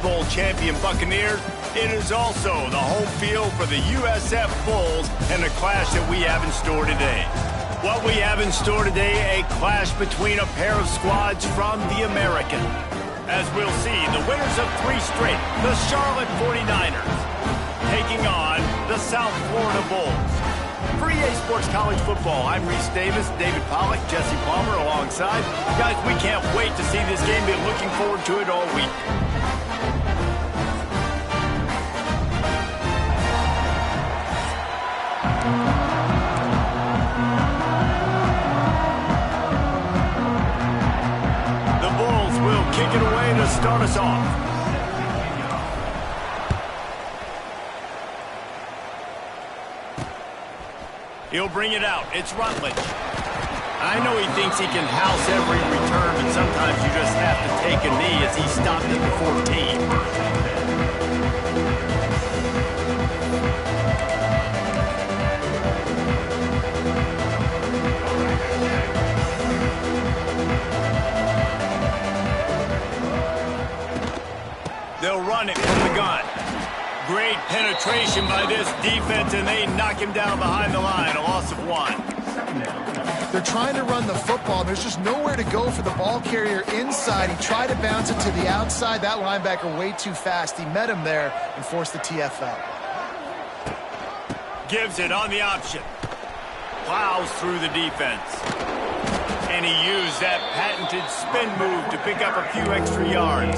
Bowl champion Buccaneers, it is also the home field for the USF Bulls and the clash that we have in store today. What we have in store today, a clash between a pair of squads from the American. As we'll see, the winners of 3 straight, the Charlotte 49ers, taking on the South Florida Bulls. For EA Sports College Football, I'm Reese Davis, David Pollack, Jesse Palmer alongside. Guys, we can't wait to see this game. Been looking forward to it all week. The Bulls will kick it away to start us off. He'll bring it out. It's Rutledge. I know he thinks he can house every return, but sometimes you just have to take a knee as he stopped at the 14. They'll run it from the gun. Great penetration by this defense, and they knock him down behind the line, a loss of 1. They're trying to run the football. There's just nowhere to go for the ball carrier inside. He tried to bounce it to the outside. That linebacker way too fast. He met him there and forced the TFL. Gives it on the option. Plows through the defense. And he used that patented spin move to pick up a few extra yards.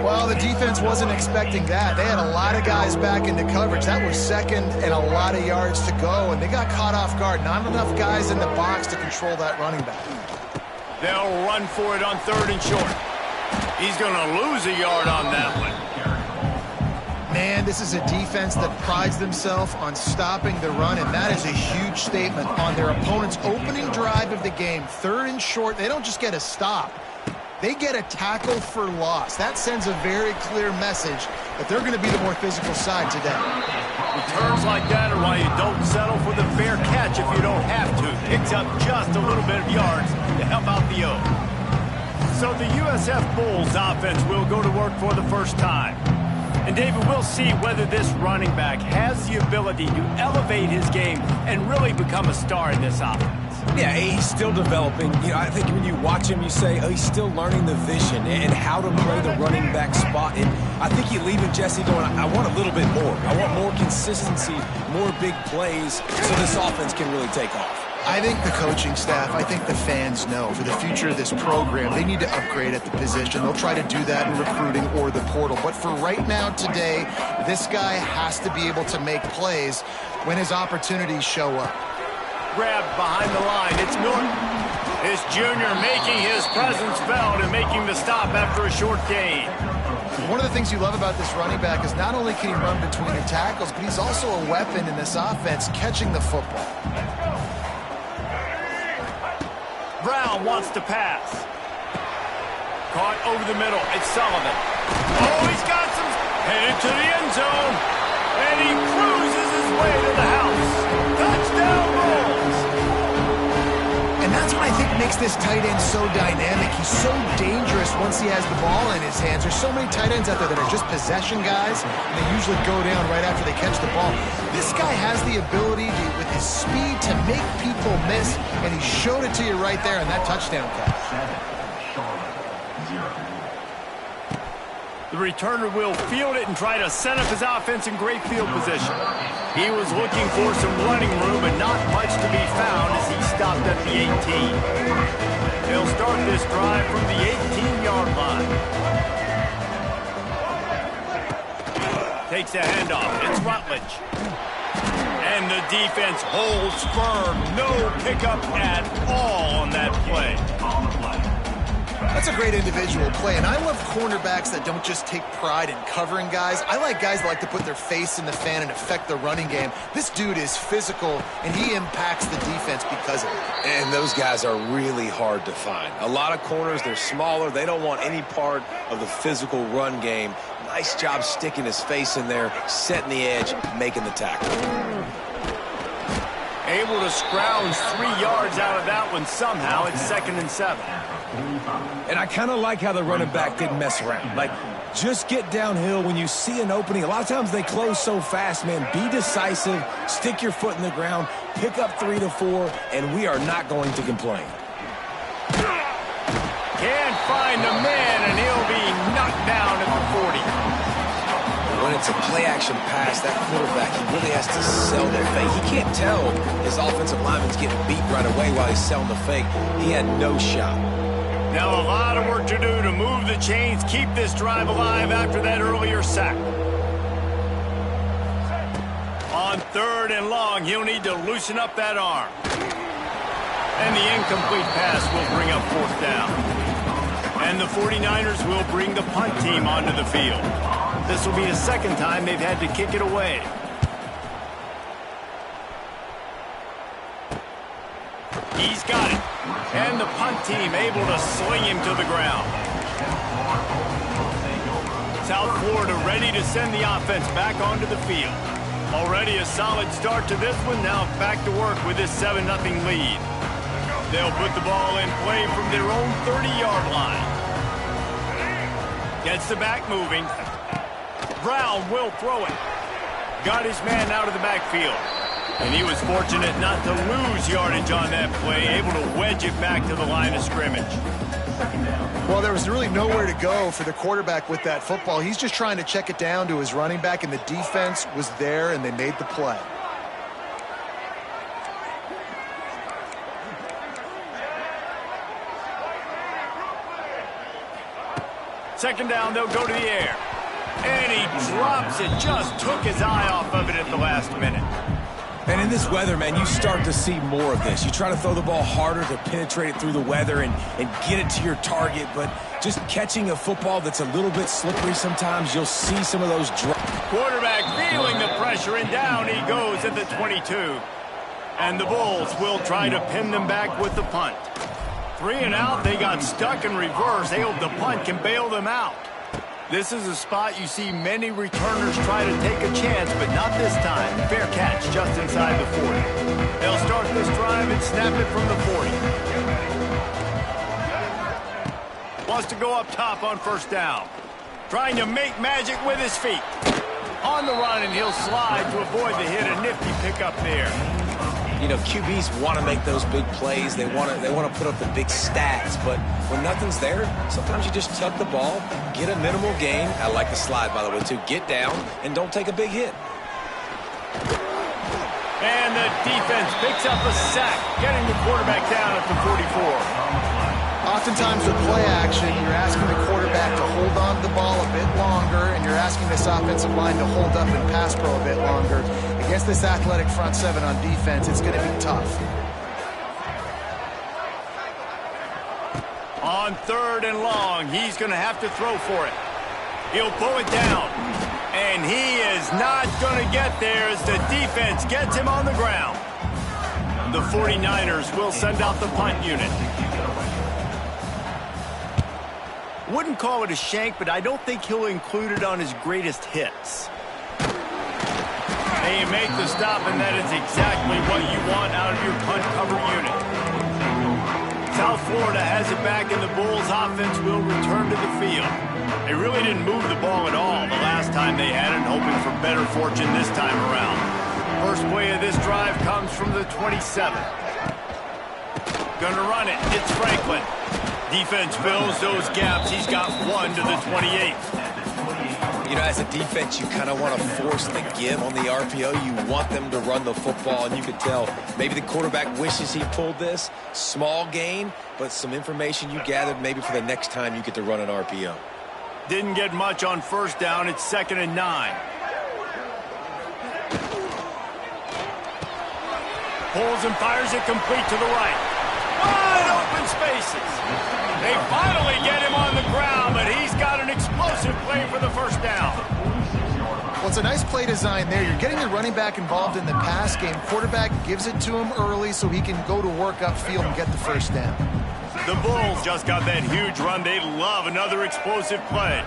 Well, the defense wasn't expecting that. They had a lot of guys back into coverage. That was second and a lot of yards to go, and they got caught off guard. Not enough guys in the box to control that running back. They'll run for it on 3rd and short. He's going to lose a yard on that one. Man, this is a defense that prides themselves on stopping the run, and that is a huge statement on their opponent's opening drive of the game. 3rd and short, they don't just get a stop. They get a tackle for loss. That sends a very clear message that they're going to be the more physical side today. Returns like that are why you don't settle for the fair catch if you don't have to. Picks up just a little bit of yards to help out the O. So the USF Bulls offense will go to work for the first time. And David, we'll see whether this running back has the ability to elevate his game and really become a star in this offense. Yeah, he's still developing. You know, I think when you watch him, you say, oh, he's still learning the vision and how to play the running back spot. And I think you leave it, Jesse, going, I want a little bit more. I want more consistency, more big plays so this offense can really take off. I think the coaching staff, I think the fans know for the future of this program, they need to upgrade at the position. They'll try to do that in recruiting or the portal. But for right now, today, this guy has to be able to make plays when his opportunities show up. Grabbed behind the line. It's Norton. This junior making his presence felt and making the stop after a short gain. One of the things you love about this running back is not only can he run between the tackles, but he's also a weapon in this offense catching the football. Brown wants to pass. Caught over the middle. It's Sullivan. Oh, he's got some. Headed to the end zone. And he cruises his way to the house. Touchdown Bulls. And that's what I think makes this tight end so dynamic. He's so dangerous once he has the ball in his hands. There's so many tight ends out there that are just possession guys, and they usually go down right after they catch the ball. This guy has the ability to, with his speed, to make people miss, and he showed it to you right there in that touchdown catch. The returner will field it and try to set up his offense in great field position. He was looking for some running room, but not much to be found as he stopped at the 18. They'll start this drive from the 18-yard line. Takes a handoff. It's Rutledge. And the defense holds firm. No pickup at all on that play. That's a great individual play, and I love cornerbacks that don't just take pride in covering guys. I like guys that like to put their face in the fan and affect the running game. This dude is physical, and he impacts the defense because of it. And those guys are really hard to find. A lot of corners, they're smaller. They don't want any part of the physical run game. Nice job sticking his face in there, setting the edge, making the tackle. Able to scrounge 3 yards out of that one somehow. It's 2nd and 7. And I kind of like how the running back didn't mess around. Like, Just get downhill when you see an opening. A lot of times they close so fast, man. Be decisive, stick your foot in the ground, pick up 3 to 4, and we are not going to complain. Can't find the man, and he'll be knocked down at the 40. When it's a play-action pass, that quarterback, he really has to sell the fake. He can't tell his offensive lineman's getting beat right away while he's selling the fake. He had no shot. Now a lot of work to do to move the chains, keep this drive alive after that earlier sack. On 3rd and long, he'll need to loosen up that arm. And the incomplete pass will bring up 4th down. And the 49ers will bring the punt team onto the field. This will be the 2nd time they've had to kick it away. He's got it. And the punt team able to sling him to the ground. South Florida ready to send the offense back onto the field. Already a solid start to this one. Now back to work with this 7-0 lead. They'll put the ball in play from their own 30-yard line. Gets the back moving. Brown will throw it. Got his man out of the backfield. And he was fortunate not to lose yardage on that play, able to wedge it back to the line of scrimmage. Well, there was really nowhere to go for the quarterback with that football. He's just trying to check it down to his running back, and the defense was there, and they made the play. Second down, they'll go to the air. And he drops it, just took his eye off of it at the last minute. And in this weather, man, you start to see more of this. You try to throw the ball harder to penetrate it through the weather and get it to your target, but just catching a football that's a little bit slippery sometimes, you'll see some of those drops. Quarterback feeling the pressure, and down he goes at the 22. And the Bulls will try to pin them back with the punt. 3 and out, they got stuck in reverse. They hope the punt can bail them out. This is a spot you see many returners try to take a chance, but not this time. Fair catch just inside the 40. They'll start this drive and snap it from the 40. Wants to go up top on 1st down. Trying to make magic with his feet. On the run, and he'll slide to avoid the hit. A nifty pickup there. You know, QBs want to make those big plays. They want to put up the big stats, but when nothing's there, sometimes you just tuck the ball, get a minimal gain. I like the slide, by the way, too. Get down and don't take a big hit. And the defense picks up a sack, getting the quarterback down at the 44. Oftentimes with play action, you're asking the quarterback to hold on to the ball a bit longer, and you're asking this offensive line to hold up and pass pro a bit longer. Against this athletic front 7 on defense, it's going to be tough. On 3rd and long, he's going to have to throw for it. He'll pull it down. And he is not going to get there as the defense gets him on the ground. The 49ers will send out the punt unit. Wouldn't call it a shank, but I don't think he'll include it on his greatest hits. They make the stop, and that is exactly what you want out of your punt cover unit. South Florida has it back, and the Bulls offense will return to the field. They really didn't move the ball at all the last time they had it, hoping for better fortune this time around. First play of this drive comes from the 27. Gonna run it. It's Franklin. Defense fills those gaps. He's got 1 to the 28. You know, as a defense, you kind of want to force the give on the RPO. You want them to run the football, and you can tell maybe the quarterback wishes he pulled this. Small gain, but some information you gathered maybe for the next time you get to run an RPO. Didn't get much on 1st down. It's 2nd and 9. Pulls and fires it complete to the right. Wide open spaces. They finally get him on the ground, but he's got an explosive play for the 1st down. Well, it's a nice play design there. You're getting the running back involved in the pass game. Quarterback gives it to him early so he can go to work upfield and get the 1st down. The Bulls just got that huge run. They love another explosive play.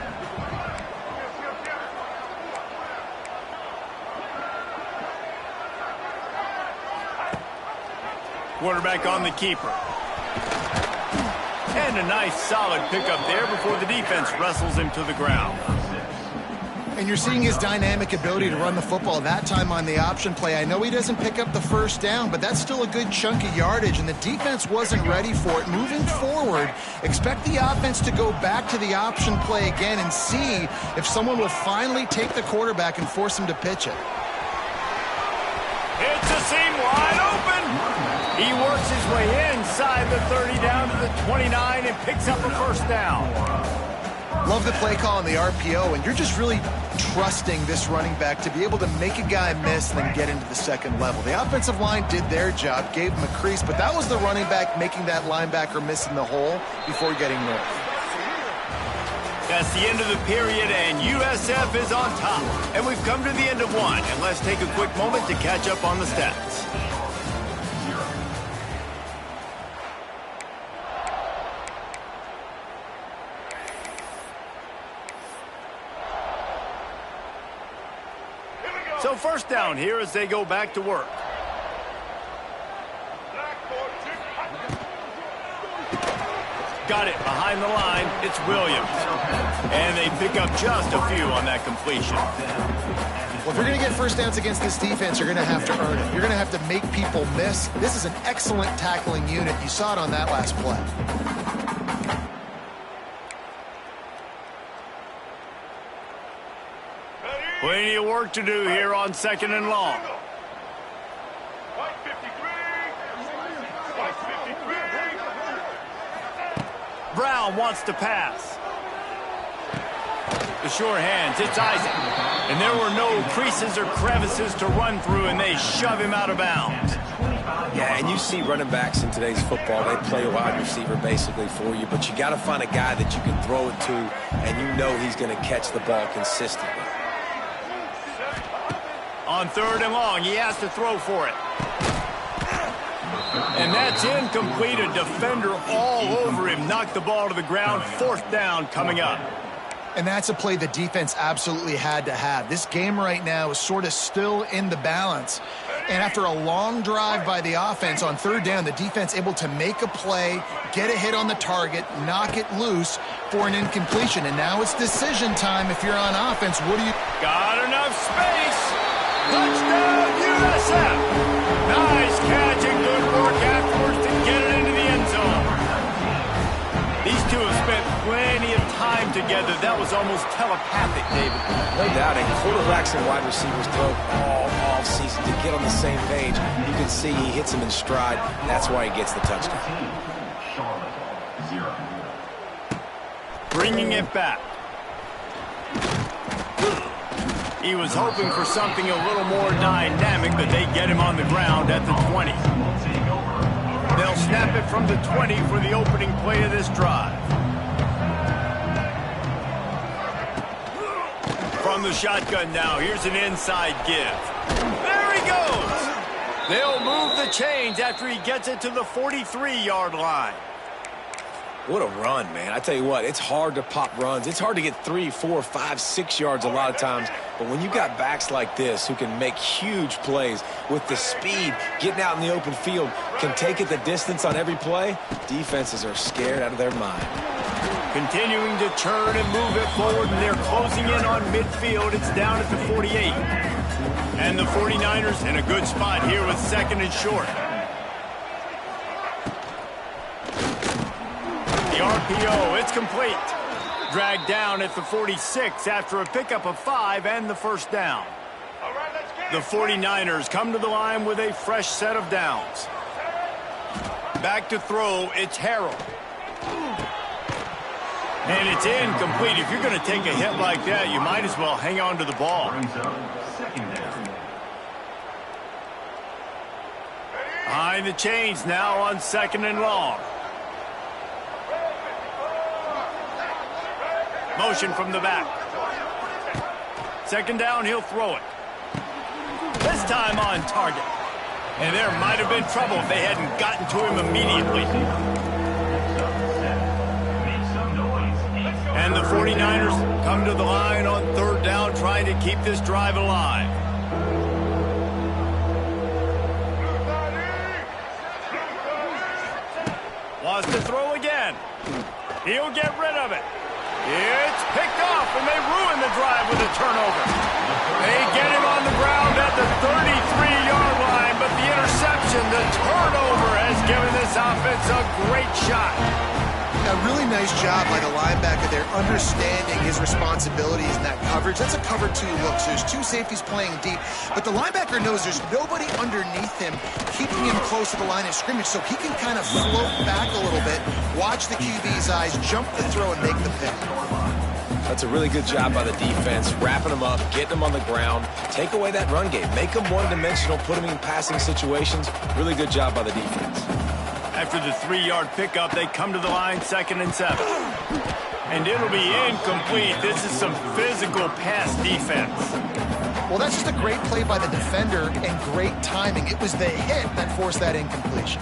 Quarterback on the keeper. And a nice solid pickup there before the defense wrestles him to the ground. And you're seeing his dynamic ability to run the football, that time on the option play. I know he doesn't pick up the first down, but that's still a good chunk of yardage, and the defense wasn't ready for it. Moving forward, expect the offense to go back to the option play again and see if someone will finally take the quarterback and force him to pitch it. It's a seam wide open. He works his way inside the 30 down to the 29 and picks up a first down. Love the play call on the RPO, and you're just really trusting this running back to be able to make a guy miss and then get into the second level. The offensive line did their job, gave him a crease, but that was the running back making that linebacker miss in the hole before getting north. That's the end of the period, and USF is on top. And we've come to the end of one, and let's take a quick moment to catch up on the stats. So first down here as they go back to work. Got it behind the line. It's Williams. And they pick up just a few on that completion. Well, if you're going to get first downs against this defense, you're going to have to earn it. You're going to have to make people miss. This is an excellent tackling unit. You saw it on that last play. Plenty of work to do here on second and long. Brown wants to pass. The short hands, it's Isaac. And there were no creases or crevices to run through, and they shove him out of bounds. Yeah, and you see running backs in today's football, they play a wide receiver basically for you, but you got to find a guy that you can throw it to, and you know he's going to catch the ball consistently. On third and long, he has to throw for it. And that's incomplete. A defender all over him. Knocked the ball to the ground. Fourth down coming up. And that's a play the defense absolutely had to have. This game right now is sort of still in the balance. And after a long drive by the offense on third down, the defense able to make a play, get a hit on the target, knock it loose for an incompletion. And now it's decision time if you're on offense. What do you... Got enough space. Touchdown, USF! Nice catch and good work afterwards to get it into the end zone. These two have spent plenty of time together. That was almost telepathic, David. No doubting. Quarterbacks and wide receivers throw all season to get on the same page. You can see he hits him in stride. That's why he gets the touchdown. Bringing it back. He was hoping for something a little more dynamic, but they get him on the ground at the 20. They'll snap it from the 20 for the opening play of this drive. From the shotgun now, here's an inside give. There he goes! They'll move the chains after he gets it to the 43-yard line. What a run, man. I tell you what, it's hard to pop runs. It's hard to get 3, 4, 5, 6 yards a lot of times. But when you got backs like this who can make huge plays with the speed, getting out in the open field, can take it the distance on every play, defenses are scared out of their mind. Continuing to turn and move it forward, and they're closing in on midfield. It's down at the 48. And the 49ers in a good spot here with second and short. The RPO, it's complete. Dragged down at the 46 after a pickup of 5 and the first down. The 49ers come to the line with a fresh set of downs. Back to throw, it's Harrell. And it's incomplete. If you're going to take a hit like that, you might as well hang on to the ball. Behind the chains now on second and long. Motion from the back. Second down, he'll throw it. This time on target. And there might have been trouble if they hadn't gotten to him immediately. And the 49ers come to the line on third down, trying to keep this drive alive. Wants to throw again. He'll get rid of it. It's picked off, and they ruin the drive with the turnover. They get him on the ground at the 33-yard line, but the interception, the turnover, has given this offense a great shot. A really nice job by the linebacker there, understanding his responsibilities in that coverage. That's a cover 2 look, so there's 2 safeties playing deep, but the linebacker knows there's nobody underneath him, keeping him close to the line of scrimmage, so he can kind of float back a little bit, watch the QB's eyes, jump the throw, and make the pick. That's a really good job by the defense, wrapping them up, getting them on the ground, take away that run game, make them one-dimensional, put them in passing situations. Really good job by the defense. After the 3-yard pickup, they come to the line, 2nd and 7. And it'll be incomplete. This is some physical pass defense. Well, that's just a great play by the defender and great timing. It was the hit that forced that incompletion.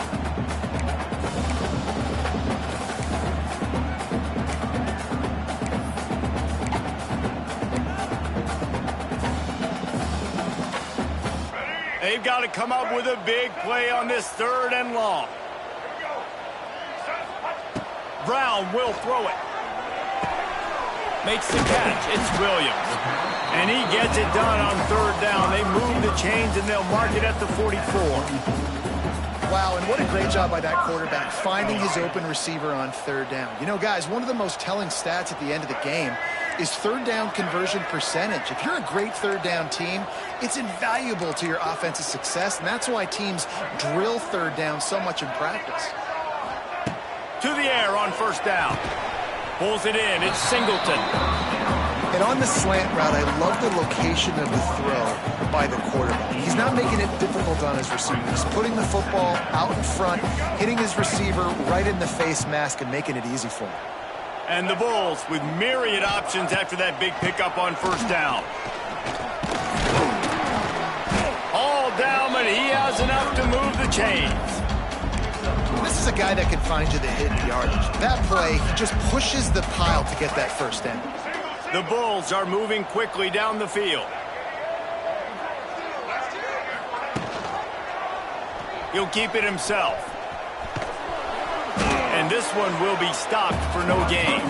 They've got to come up with a big play on this 3rd and long. Brown will throw it. Makes the catch. It's Williams. And he gets it done on 3rd down. They move the chains, and they'll mark it at the 44. Wow, and what a great job by that quarterback, finding his open receiver on 3rd down. You know, guys, one of the most telling stats at the end of the game is 3rd down conversion percentage. If you're a great 3rd down team, it's invaluable to your offensive success, and that's why teams drill 3rd down so much in practice. To the air on 1st down. Pulls it in. It's Singleton. And on the slant route, I love the location of the throw by the quarterback. He's not making it difficult on his receiver. He's putting the football out in front, hitting his receiver right in the face mask and making it easy for him. And the Bulls with myriad options after that big pickup on 1st down. All down, but he has enough to move the chains. This is a guy that can find you the hidden yardage. That play, he just pushes the pile to get that 1st down. The Bulls are moving quickly down the field. He'll keep it himself. And this one will be stopped for no gain.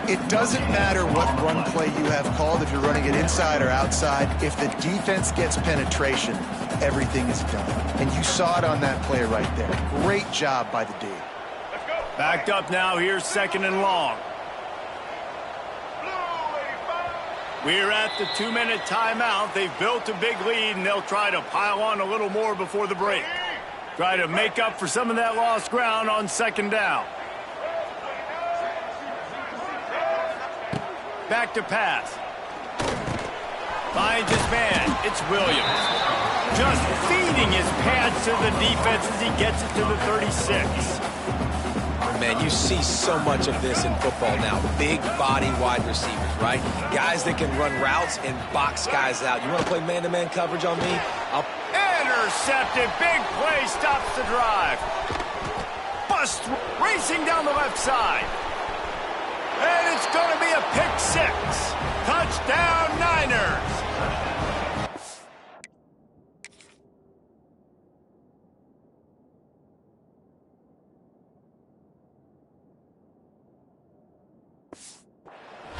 It doesn't matter what run play you have called, if you're running it inside or outside. If the defense gets penetration, everything is done. And you saw it on that play right there. Great job by the D. Backed up now. Here's 2nd and long. We're at the 2-minute timeout. They've built a big lead, and they'll try to pile on a little more before the break. Try to make up for some of that lost ground on 2nd down. Back to pass. Finds his man. It's Williams. Just feeding his pads to the defense as he gets it to the 36. Man, you see so much of this in football now. Big body wide receivers, right? Guys that can run routes and box guys out. You want to play man-to-man coverage on me? Intercepted. Big play stops the drive. Bust racing down the left side. And it's going to be a pick 6. Touchdown, Niners.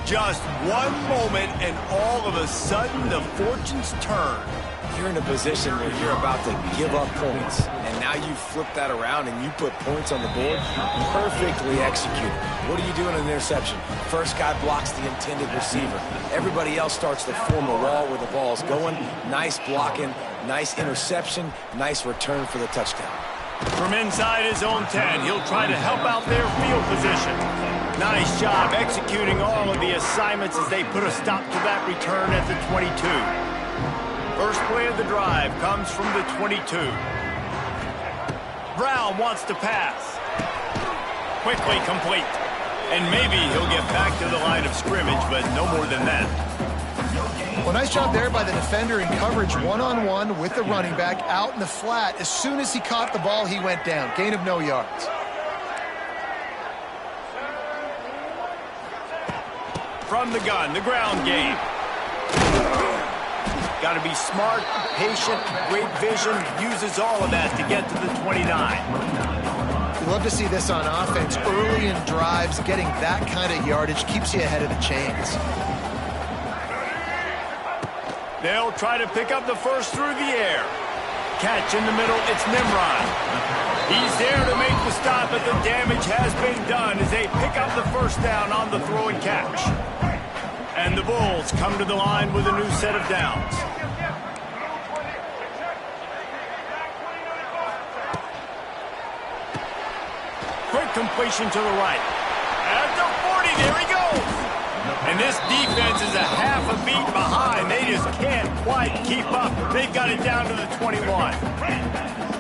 Just one moment, and all of a sudden, the fortunes turn. You're in a position where you're about to give up points, and now you flip that around and you put points on the board. Perfectly executed. What do you do in an interception? First guy blocks the intended receiver. Everybody else starts to form a wall where the ball's going. Nice blocking, nice interception, nice return for the touchdown. From inside his own 10, he'll try to help out their field position. Nice job executing all of the assignments as they put a stop to that return at the 22. First play of the drive comes from the 22. Brown wants to pass. Quickly complete. And maybe he'll get back to the line of scrimmage, but no more than that. Well, nice job there by the defender in coverage one-on-one with the running back out in the flat. As soon as he caught the ball, he went down. Gain of no yards. From the gun, the ground game. Got to be smart, patient, great vision, uses all of that to get to the 29. We love to see this on offense. Early in drives, getting that kind of yardage keeps you ahead of the chains. They'll try to pick up the first through the air. Catch in the middle, it's Nimrod. He's there to make the stop, but the damage has been done as they pick up the first down on the throw and catch. And the Bulls come to the line with a new set of downs. Quick completion to the right. At the 40, there he goes. And this defense is a half a beat behind. They just can't quite keep up. They've got it down to the 21.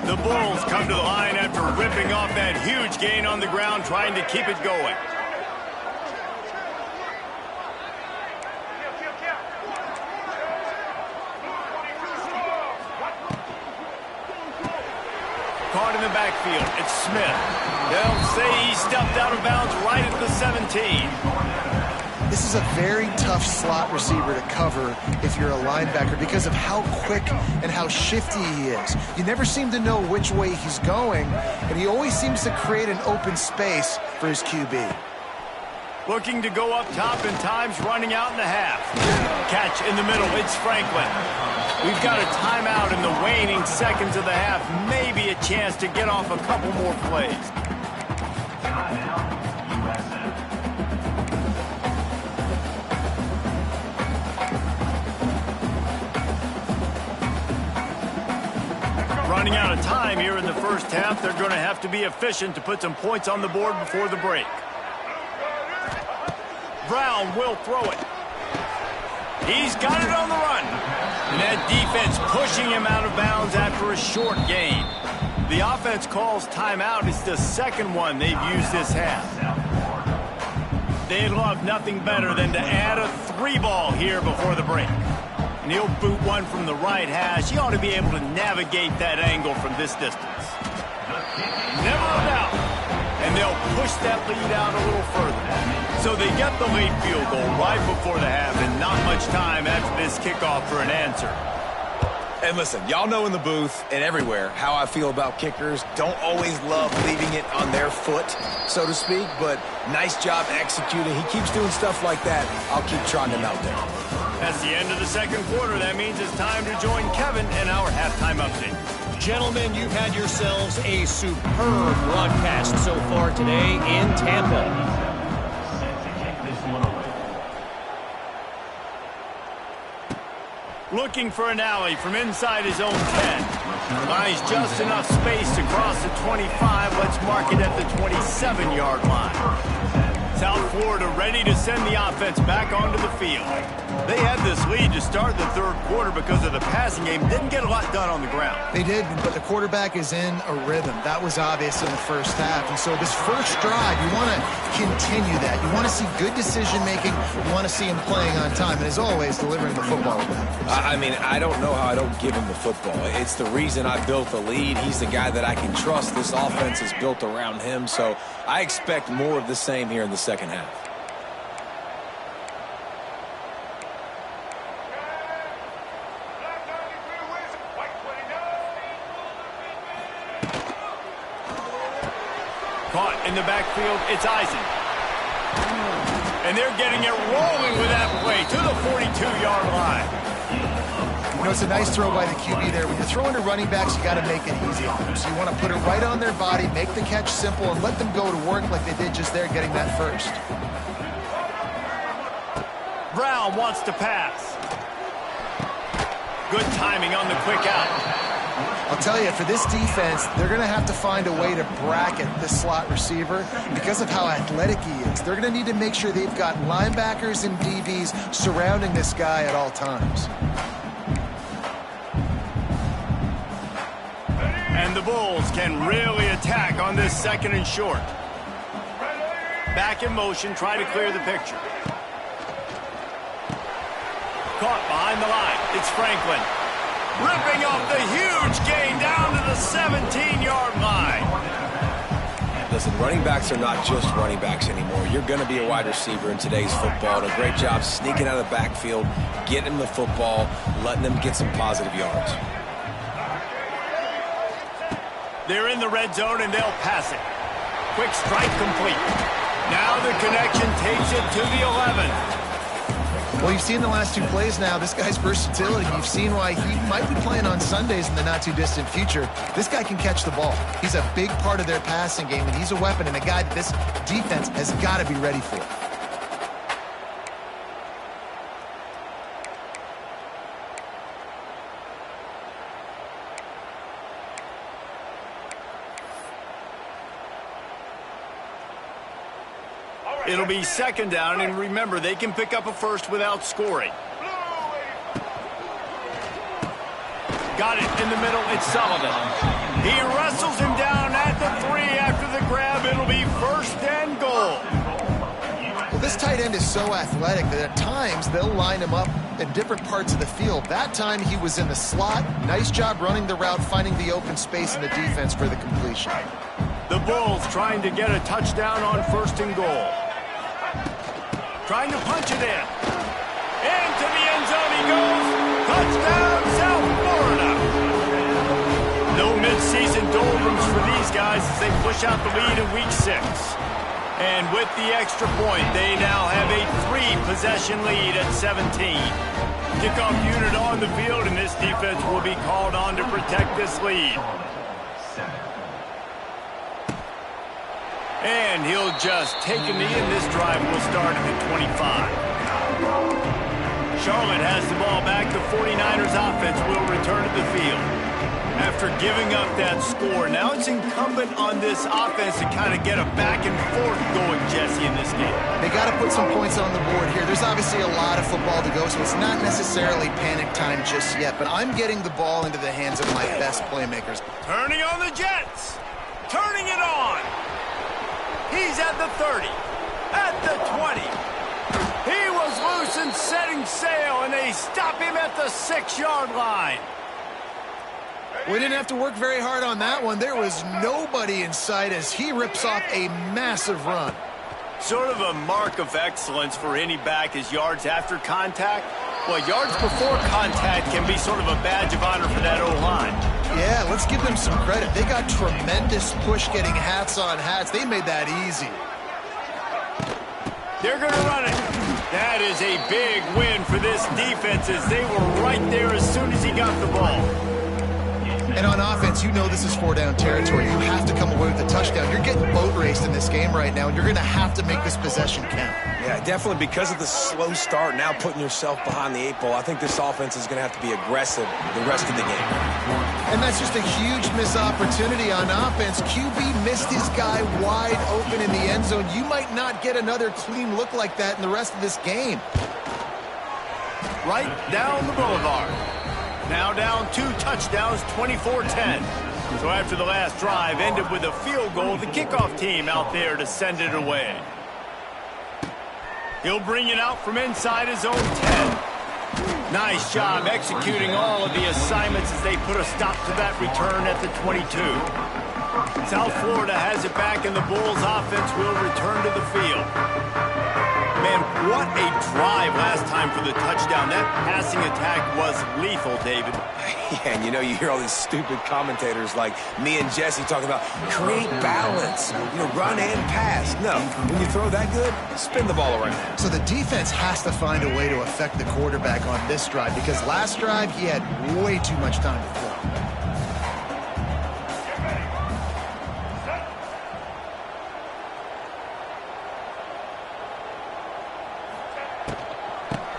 The Bulls come to the line after ripping off that huge gain on the ground, trying to keep it going. Caught in the backfield, it's Smith. They'll say he stepped out of bounds right at the 17. This is a very tough slot receiver to cover if you're a linebacker because of how quick and how shifty he is. You never seem to know which way he's going, and he always seems to create an open space for his QB. Looking to go up top and times running out in the half. Catch in the middle, it's Franklin. We've got a timeout in the waning seconds of the half. Maybe a chance to get off a couple more plays. Running out of time here in the first half. They're going to have to be efficient to put some points on the board before the break. Brown will throw it. He's got it on the run. And that defense pushing him out of bounds after a short gain. The offense calls timeout. It's the second one they've used this half. They'd love nothing better than to add a 3-ball here before the break. And he'll boot one from the right hash. He ought to be able to navigate that angle from this distance. Never a doubt. And they'll push that lead out a little further. So they get the late field goal right before the half, and not much time after this kickoff for an answer. And listen, y'all know in the booth and everywhere how I feel about kickers. Don't always love leaving it on their foot, so to speak, but nice job executing. He keeps doing stuff like that. I'll keep trotting him out there. That's the end of the second quarter. That means it's time to join Kevin in our halftime update. Gentlemen, you've had yourselves a superb broadcast so far today in Tampa. Looking for an alley from inside his own 10. Buys just enough space to cross the 25. Let's mark it at the 27-yard line. South Florida ready to send the offense back onto the field. They had this lead to start the third quarter because of the passing game. Didn't get a lot done on the ground. They did, but the quarterback is in a rhythm. That was obvious in the first half. And so this first drive, you want to continue that. You want to see good decision-making. You want to see him playing on time. And as always, delivering the football. I mean, I don't know how I don't give him the football. It's the reason I built the lead. He's the guy that I can trust. This offense is built around him. So I expect more of the same here in the second half. Caught in the backfield, it's Eisen. And they're getting it rolling with that play to the 42-yard line. You know, it's a nice throw by the QB there. When you're throwing to running backs, you got to make it easy on them. So you want to put it right on their body, make the catch simple, and let them go to work like they did just there, getting that first. Brown wants to pass. Good timing on the quick out. I'll tell you, for this defense, they're going to have to find a way to bracket this slot receiver because of how athletic he is. They're going to need to make sure they've got linebackers and DBs surrounding this guy at all times. And the Bulls can really attack on this second and short. Back in motion, try to clear the picture. Caught behind the line. It's Franklin. Ripping off the huge gain down to the 17-yard line. Listen, running backs are not just running backs anymore. You're going to be a wide receiver in today's football. And a great job sneaking out of the backfield, getting the football, letting them get some positive yards. They're in the red zone, and they'll pass it. Quick strike complete. Now the connection takes it to the 11. Well, you've seen the last two plays now. This guy's versatility. You've seen why he might be playing on Sundays in the not-too-distant future. This guy can catch the ball. He's a big part of their passing game, and he's a weapon and a guy that this defense has got to be ready for. It'll be second down, and remember, they can pick up a first without scoring. Got it in the middle. It's Sullivan. He wrestles him down at the 3 after the grab. It'll be first and goal. Well, this tight end is so athletic that at times they'll line him up in different parts of the field. That time he was in the slot. Nice job running the route, finding the open space in the defense for the completion. The Bulls trying to get a touchdown on first and goal. Trying to punch it in. Into the end zone he goes. Touchdown, South Florida. No midseason doldrums for these guys as they push out the lead in week 6. And with the extra point, they now have a 3-possession lead at 17. Kickoff unit on the field, and this defense will be called on to protect this lead. And he'll just take a knee, and this drive will start at the 25. Charlotte has the ball back. The 49ers offense will return to the field. After giving up that score, now it's incumbent on this offense to kind of get a back and forth going, Jesse, in this game. They got to put some points on the board here. There's obviously a lot of football to go, so it's not necessarily panic time just yet, but I'm getting the ball into the hands of my best playmakers. Turning on the Jets. Turning it on. He's at the 30, at the 20. He was loose and setting sail, and they stop him at the 6-yard line. We didn't have to work very hard on that one. There was nobody in sight as he rips off a massive run. Sort of a mark of excellence for any back is yards after contact. Well, yards before contact can be sort of a badge of honor for that O-line. Yeah, let's give them some credit. They got tremendous push getting hats on hats. They made that easy. They're going to run it. That is a big win for this defense as they were right there as soon as he got the ball. And on offense, you know this is 4-down territory. You have to come away with a touchdown. You're getting boat raced in this game right now, and you're going to have to make this possession count. Yeah, definitely because of the slow start, now putting yourself behind the 8 ball, I think this offense is going to have to be aggressive the rest of the game. And that's just a huge missed opportunity on offense. QB missed his guy wide open in the end zone. You might not get another clean look like that in the rest of this game. Right down the boulevard. Now down 2 touchdowns, 24-10. So after the last drive ended with a field goal, the kickoff team out there to send it away. He'll bring it out from inside his own 10. Nice job executing all of the assignments as they put a stop to that return at the 22. South Florida has it back, and the Bulls offense will return to the field. Man, what a drive last time for the touchdown. That passing attack was lethal, David. Yeah, and you know, you hear all these stupid commentators like me and Jesse talking about create balance, run and pass. No, when you throw that good, spin the ball around. So the defense has to find a way to affect the quarterback on this drive because last drive he had way too much time to throw.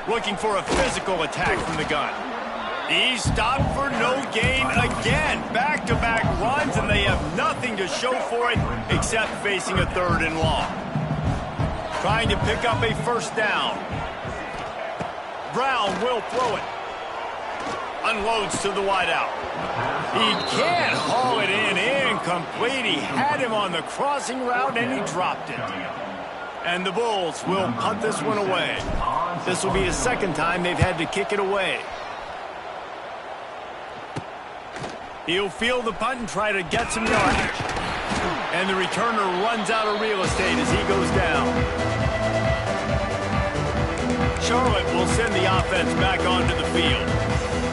Looking for a physical attack from the gun. He's stopped for no gain again. Back-to-back runs, and they have nothing to show for it except facing a 3rd and long. Trying to pick up a first down. Brown will throw it. Unloads to the wideout. He can't haul it in. Incomplete. He had him on the crossing route, and he dropped it. And the Bulls will punt this one away. This will be the second time they've had to kick it away. He'll field the punt and try to get some yardage. And the returner runs out of real estate as he goes down. Charlotte will send the offense back onto the field.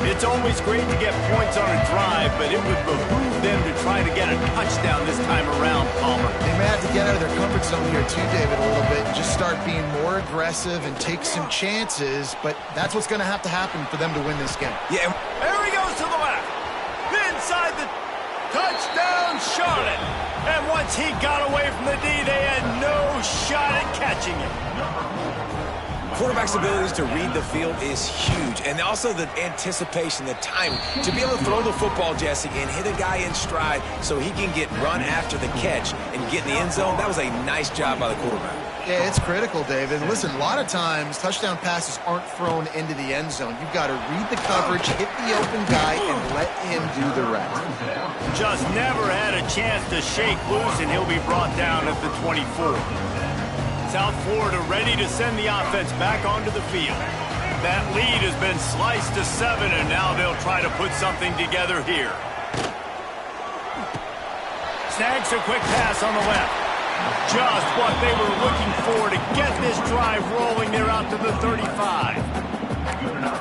It's It's always great to get points on a drive, but it would behoove them to try to get a touchdown this time around, Palmer. They may have to get out of their comfort zone here too, David, a little bit, and just start being more aggressive and take some chances, but that's what's going to happen for them to win this game. Yeah. There he goes to the left. Inside the touchdown, Charlotte. And once he got away from the D, they had no shot at catching it. Quarterback's abilities to read the field is huge, and also the anticipation, the timing. To be able to throw the football, Jesse, and hit a guy in stride so he can get run after the catch and get in the end zone, that was a nice job by the quarterback. Yeah, it's critical, David. Listen, a lot of times touchdown passes aren't thrown into the end zone. You've got to read the coverage, hit the open guy, and let him do the rest. Just never had a chance to shake loose, and he'll be brought down at the 24. South Florida ready to send the offense back onto the field. That lead has been sliced to 7, and now they'll try to put something together here. Snags a quick pass on the left. Just what they were looking for to get this drive rolling. They're out to the 35.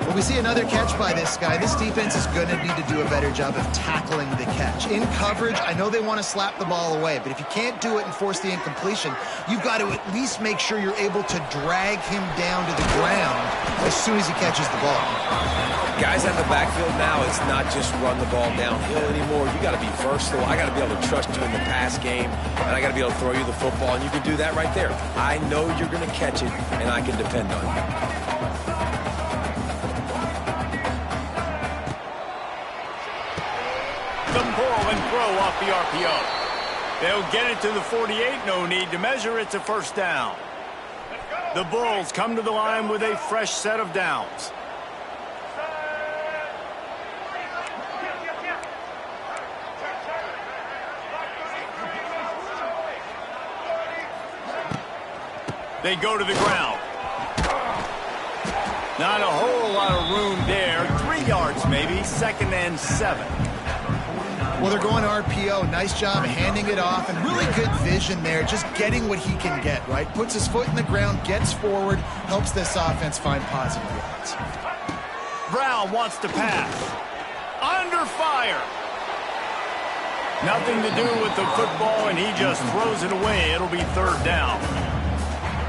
When we see another catch by this guy, this defense is going to need to do a better job of tackling the catch. In coverage, I know they want to slap the ball away, but if you can't do it and force the incompletion, you've got to at least make sure you're able to drag him down to the ground as soon as he catches the ball. Guys out in the backfield now, it's not just run the ball downhill anymore. You got to be versatile. I got to be able to trust you in the pass game, and I got to be able to throw you the football, and you can do that right there. I know you're going to catch it, and I can depend on you. The pull and throw off the RPO. They'll get it to the 48. No need to measure. It's a first down. The Bulls come to the line with a fresh set of downs. They go to the ground. Not a whole lot of room there. 3 yards maybe. 2nd and 7. Well, they're going RPO. Nice job handing it off, and really good vision there, just getting what he can get, right? Puts his foot in the ground, gets forward, helps this offense find positive yards. Brown wants to pass. Under fire. Nothing to do with the football, and he just throws it away. It'll be 3rd down.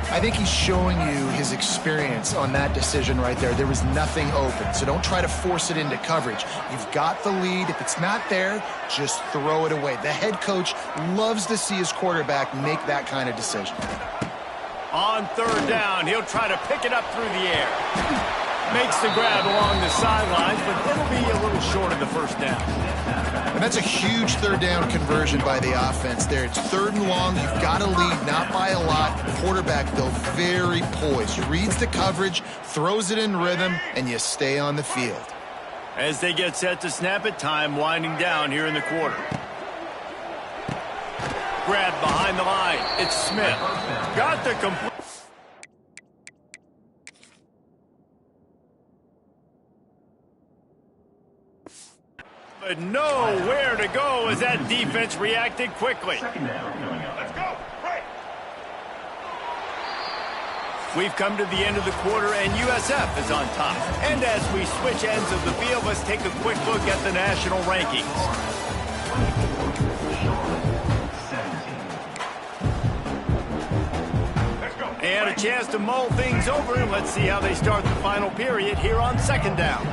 I think he's showing you his experience on that decision right there. There was nothing open, so don't try to force it into coverage. You've got the lead. If it's not there, just throw it away. The head coach loves to see his quarterback make that kind of decision. On 3rd down, he'll try to pick it up through the air. Makes the grab along the sidelines, but it'll be a little short of the 1st down. And that's a huge 3rd down conversion by the offense there. It's 3rd and long. You've got to lead, not by a lot. Quarterback, though, very poised. Reads the coverage, throws it in rhythm, and you stay on the field. As they get set to snap it, time winding down here in the quarter. Grab behind the line. It's Smith. Got the complete. But nowhere to go as that defense reacted quickly. Let's go. Right. We've come to the end of the quarter, and USF is on top. And as we switch ends of the field, let's take a quick look at the national rankings. And a chance to mull things over. Let's see how they start the final period here on 2nd down.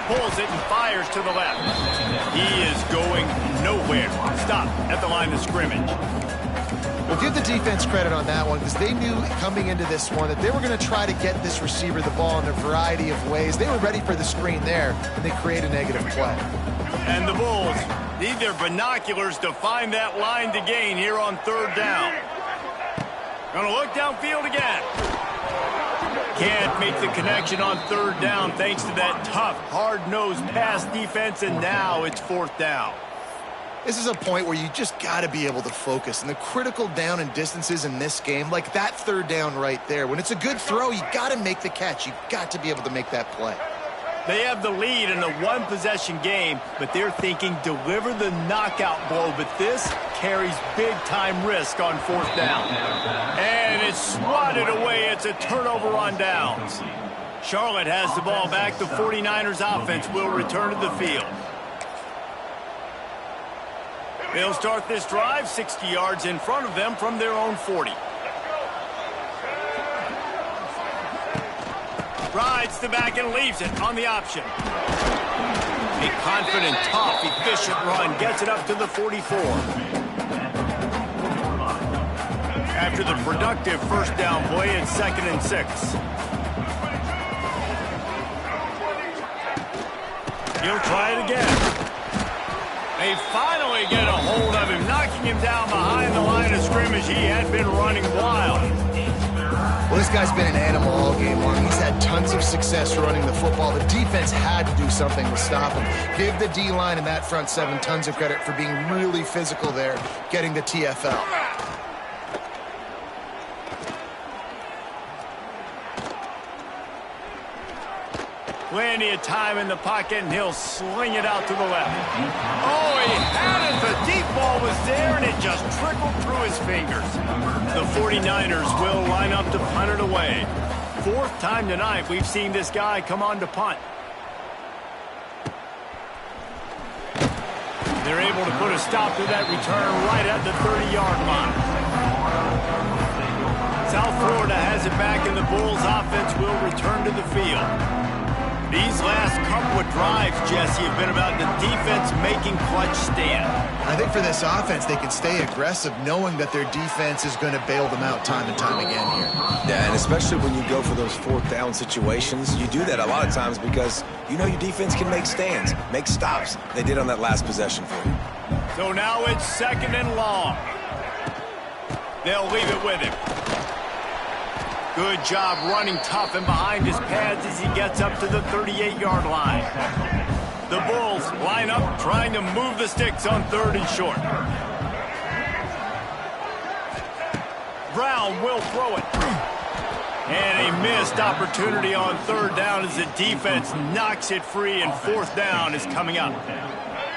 Pulls it and fires to the left. He is going nowhere. Stop at the line of scrimmage. Well, give the defense credit on that one, because they knew coming into this one that they were going to try to get this receiver the ball in a variety of ways. They were ready for the screen there, and they create a negative play. And the Bulls need their binoculars to find that line to gain here on 3rd down. Gonna look downfield again. Can't make the connection on 3rd down thanks to that tough, hard-nosed pass defense, and now it's 4th down. This is a point where you just got to be able to focus. And the critical down and distances in this game, like that 3rd down right there, when it's a good throw, you got to make the catch. You've got to be able to make that play. They have the lead in a 1-possession game, but they're thinking deliver the knockout blow, but this carries big-time risk on 4th down. And it's swatted away. It's a turnover on downs. Charlotte has the ball back. The 49ers offense will return to the field. They'll start this drive 60 yards in front of them from their own 40. Rides the back and leaves it on the option. A confident, tough, efficient run gets it up to the 44. After the productive first down play, it's 2nd and 6. He'll try it again. They finally get a hold of him, knocking him down behind the line of scrimmage. He had been running wild. Well, this guy's been an animal all game long. He's had tons of success running the football. The defense had to do something to stop him. Give the D-line and that front seven tons of credit for being really physical there, getting the TFL. Plenty of time in the pocket, and he'll sling it out to the left. Oh, he had it. The deep ball was there, and it just trickled through his fingers. The 49ers will line up to punt it away. 4th time tonight we've seen this guy come on to punt. They're able to put a stop to that return right at the 30-yard line. South Florida has it back, and the Bulls offense will return to the field. These last couple of drives, Jesse, have been about the defense making clutch stand. I think for this offense, they can stay aggressive knowing that their defense is going to bail them out time and time again here. Yeah, and especially when you go for those 4th down situations, you do that a lot of times because you know your defense can make stands, make stops. They did on that last possession for you. So now it's 2nd and long. They'll leave it with him. Good job running tough and behind his pads as he gets up to the 38-yard line. The Bulls line up trying to move the sticks on 3rd and short. Brown will throw it. And a missed opportunity on 3rd down as the defense knocks it free, and 4th down is coming up.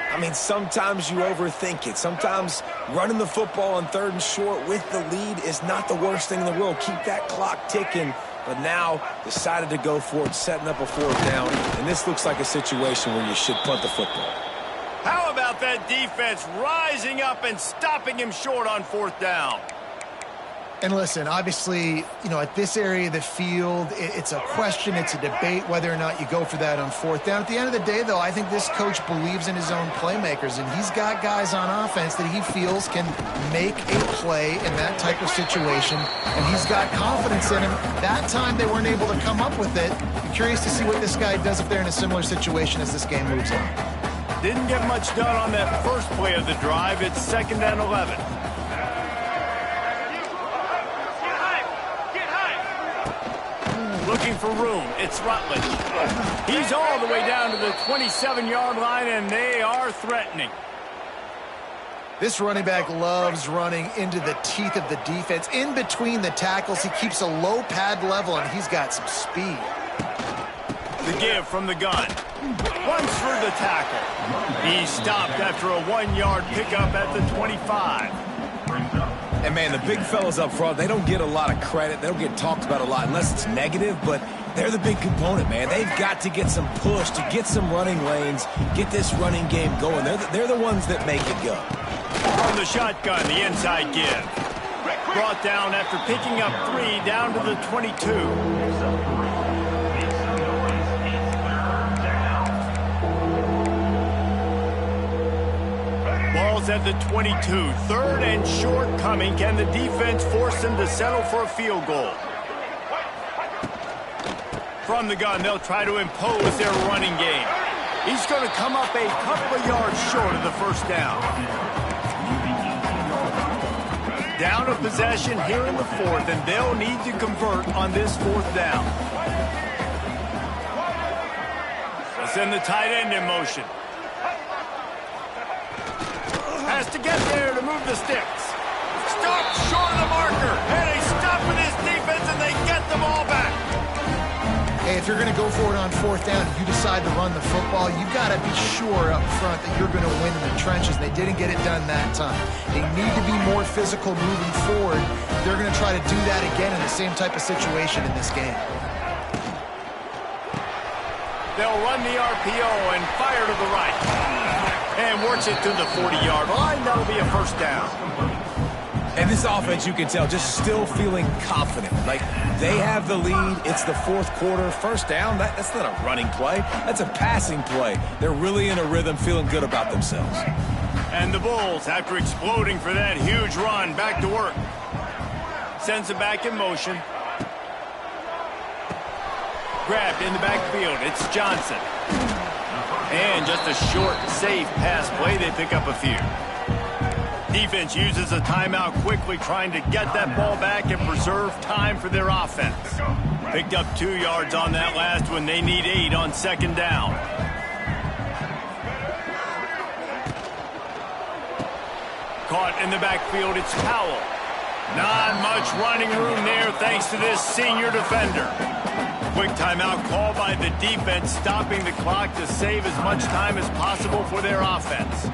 I mean, sometimes you overthink it. Sometimes running the football on 3rd and short with the lead is not the worst thing in the world. Keep that clock ticking. But now decided to go for it, setting up a 4th down. And this looks like a situation where you should punt the football. How about that defense rising up and stopping him short on 4th down? And listen, obviously, you know, at this area of the field, it's a question, it's a debate whether or not you go for that on 4th down. At the end of the day, though, I think this coach believes in his own playmakers, and he's got guys on offense that he feels can make a play in that type of situation, and he's got confidence in him. That time they weren't able to come up with it. I'm curious to see what this guy does if they're in a similar situation as this game moves on. Didn't get much done on that first play of the drive. It's 2nd and 11. Looking for room. It's Rutledge. He's all the way down to the 27-yard line, and they are threatening. This running back loves running into the teeth of the defense. In between the tackles, he keeps a low pad level, and he's got some speed. The give from the gun. Runs through the tackle. He's stopped after a 1-yard pickup at the 25. And, man, the big fellas up front, they don't get a lot of credit. They don't get talked about a lot unless it's negative, but they're the big component, man. They've got to get some push, to get some running lanes, get this running game going. They're the ones that make it go. From the shotgun, the inside give. Brought down after picking up 3 down to the 22. Ball's at the 22. 3rd and short coming. Can the defense force them to settle for a field goal? From the gun, they'll try to impose their running game. He's going to come up a couple of yards short of the 1st down. Down a possession here in the 4th, and they'll need to convert on this 4th down. They'll send the tight end in motion. Has to get there to move the sticks. Stopped short of the marker. And they stop with his defense, and they get the ball back. Hey, if you're going to go for it on 4th down, you decide to run the football, you've got to be sure up front that you're going to win in the trenches. They didn't get it done that time. They need to be more physical moving forward. They're going to try to do that again in the same type of situation in this game. They'll run the RPO and fire to the right. And works it to the 40-yard line. That'll be a first down. And this offense, you can tell, just still feeling confident. Like, they have the lead. It's the fourth quarter. First down, that's not a running play. That's a passing play. They're really in a rhythm, feeling good about themselves. And the Bulls, after exploding for that huge run, back to work. Sends it back in motion. Grabbed in the backfield. It's Johnson. And just a short, safe pass play. They pick up a few. Defense uses a timeout quickly, trying to get that ball back and preserve time for their offense. Picked up 2 yards on that last one. They need 8 on second down. Caught in the backfield, it's Powell. Not much running room there thanks to this senior defender. Quick timeout call by the defense, stopping the clock to save as much time as possible for their offense.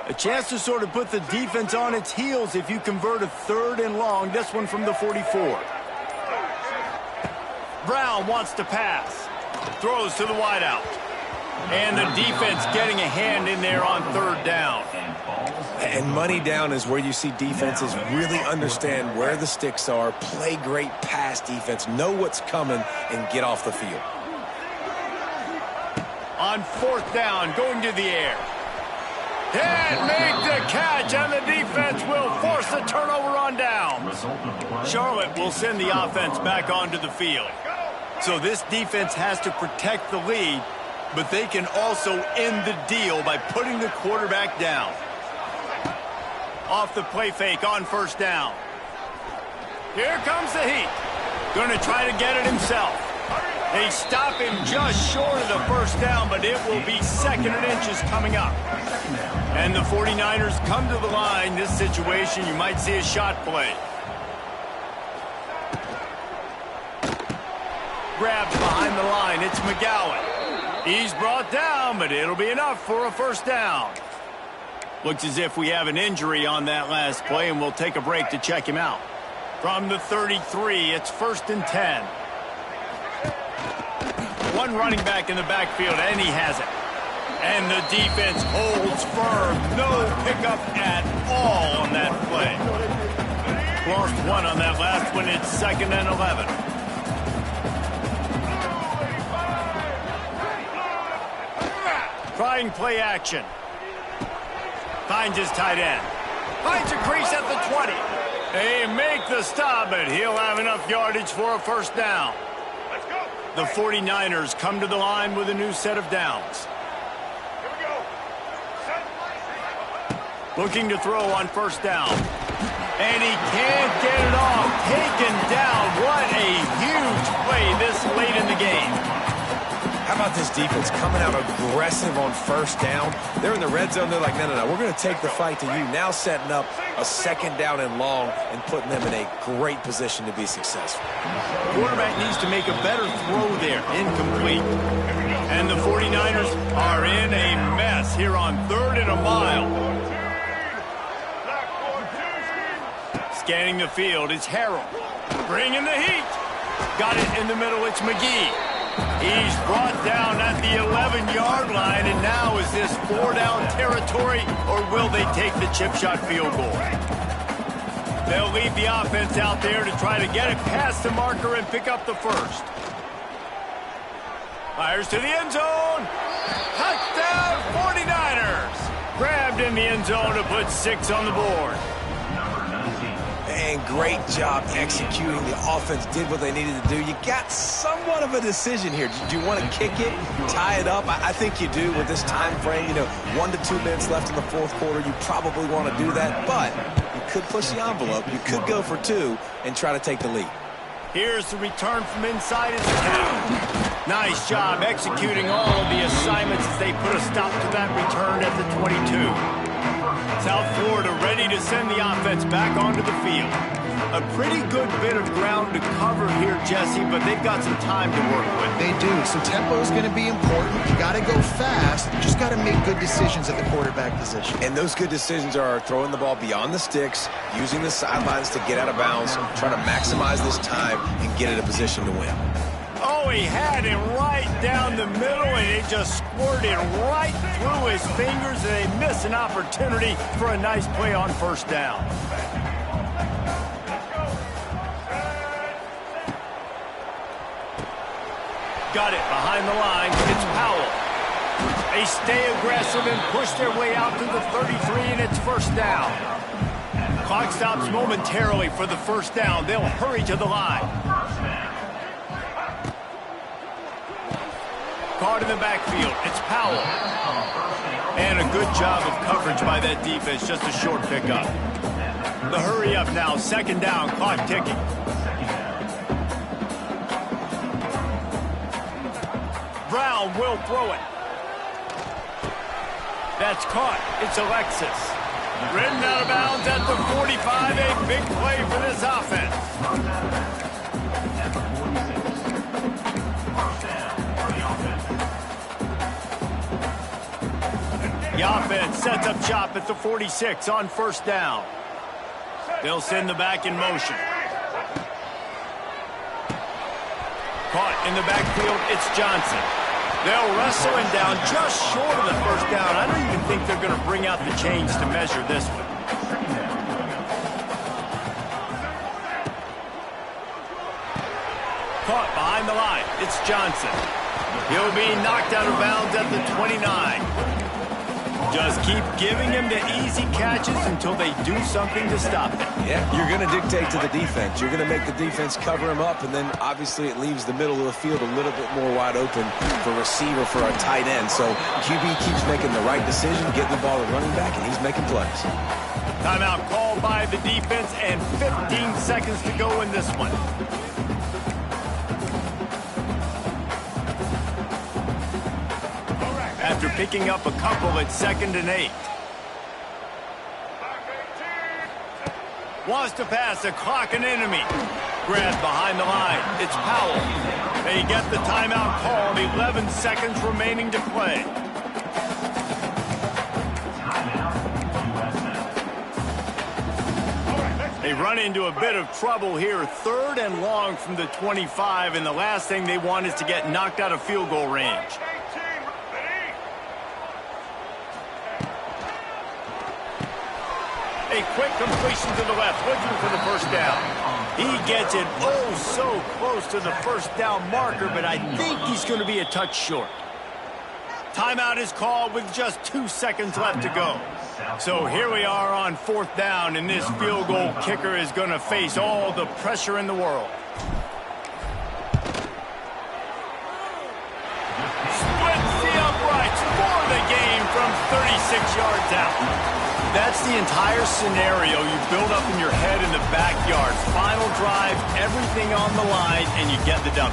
A chance to sort of put the defense on its heels if you convert a 3rd and long. This one from the 44. Brown wants to pass. Throws to the wideout. And the defense getting a hand in there on 3rd down. And money down is where you see defenses really understand where the sticks are, play great pass defense, know what's coming, and get off the field. On 4th down, going to the air. Can't make the catch, and the defense will force the turnover on down. Charlotte will send the offense back onto the field. So this defense has to protect the lead, but they can also end the deal by putting the quarterback down. Off the play fake on 1st down. Here comes the heat. Going to try to get it himself. They stop him just short of the 1st down, but it will be 2nd and inches coming up. And the 49ers come to the line. This situation, you might see a shot play. Grabbed behind the line. It's McGowan. He's brought down, but it'll be enough for a 1st down. Looks as if we have an injury on that last play, and we'll take a break to check him out. From the 33, it's 1st and 10. One running back in the backfield, and he has it. And the defense holds firm. No pickup at all on that play. Lost one on that last one. It's 2nd and 11. Trying play action. Finds his tight end. Finds a crease at the 20. They make the stop, but he'll have enough yardage for a 1st down. The 49ers come to the line with a new set of downs. Looking to throw on 1st down. And he can't get it off. Taken down. What a huge play this late in the game. How about this defense coming out aggressive on 1st down? They're in the red zone. They're like, no, we're going to take the fight to you. Now setting up a 2nd down and long and putting them in a great position to be successful. Quarterback needs to make a better throw there. Incomplete. And the 49ers are in a mess here on 3rd and a mile. Scanning the field, it's Harrell. Bringing the heat. Got it in the middle, it's McGee. He's brought down at the 11-yard line, and now is this 4-down territory, or will they take the chip shot field goal? They'll leave the offense out there to try to get it past the marker and pick up the 1st. Fires to the end zone. Touchdown 49ers. Grabbed in the end zone to put 6 on the board. And great job executing. The offense did what they needed to do. You got somewhat of a decision here. Do you want to kick it, tie it up? I think you do with this time frame. 1 to 2 minutes left in the 4th quarter. You probably want to do that, but you could push the envelope. You could go for 2 and try to take the lead. Here's the return from inside his count. Nice job executing all of the assignments as they put a stop to that return at the 22. South Florida ready to send the offense back onto the field. A pretty good bit of ground to cover here, Jesse, but they've got some time to work with. They do. So tempo is going to be important. You got to go fast. You just got to make good decisions at the quarterback position. And those good decisions are throwing the ball beyond the sticks, using the sidelines to get out of bounds, trying to maximize this time and get in a position to win. Oh, he had it right down the middle, and it just squirted right through his fingers, and they miss an opportunity for a nice play on first down. Got it behind the line. It's Powell. They stay aggressive and push their way out to the 33, and it's first down. Clock stops momentarily for the first down. They'll hurry to the line. Caught in the backfield. It's Powell. And a good job of coverage by that defense. Just a short pickup. The hurry up now. Second down. Clock ticking. Brown will throw it. That's caught. It's Alexis. Ridden out of bounds at the 45. A big play for this offense. The offense sets up shop at the 46 on first down. They'll send the back in motion. Caught in the backfield, it's Johnson. They'll wrestle him down just short of the first down. I don't even think they're going to bring out the chains to measure this one. Caught behind the line, it's Johnson. He'll be knocked out of bounds at the 29. Just keep giving him the easy catches until they do something to stop it. Yeah, you're going to dictate to the defense. You're going to make the defense cover him up, and then obviously it leaves the middle of the field a little bit more wide open for receiver, for a tight end. So QB keeps making the right decision, getting the ball to running back, and he's making plays. Timeout called by the defense, and 15 seconds to go in this one. After picking up a couple at 2nd and 8. Wants to pass, a clock an enemy. Grabbed behind the line. It's Powell. They get the timeout called. 11 seconds remaining to play. They run into a bit of trouble here. 3rd and long from the 25, and the last thing they want is to get knocked out of field goal range. A quick completion to the left, looking for the first down. He gets it oh so close to the first down marker, but I think he's going to be a touch short. Timeout is called with just 2 seconds left to go. So here we are on 4th down, and this field goal kicker is going to face all the pressure in the world. Splits the uprights for the game from 36 yards out. That's the entire scenario you build up in your head in the backyard. Final drive, everything on the line, and you get the W.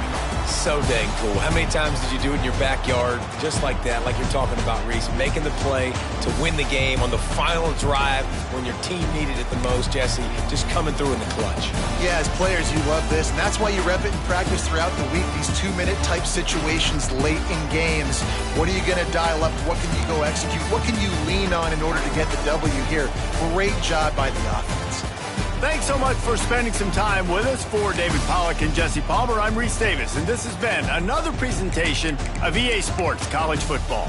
So dang cool. How many times did you do it in your backyard just like that, like you're talking about, Reese, making the play to win the game on the final drive when your team needed it the most, Jesse, just coming through in the clutch. Yeah, as players, you love this, and that's why you rep it in practice throughout the week, these 2-minute type situations late in games. What are you going to dial up? What can you go execute? What can you lean on in order to get the W here? Great job by the offense. Thanks so much for spending some time with us. For David Pollack and Jesse Palmer, I'm Reese Davis, and this has been another presentation of EA Sports College Football.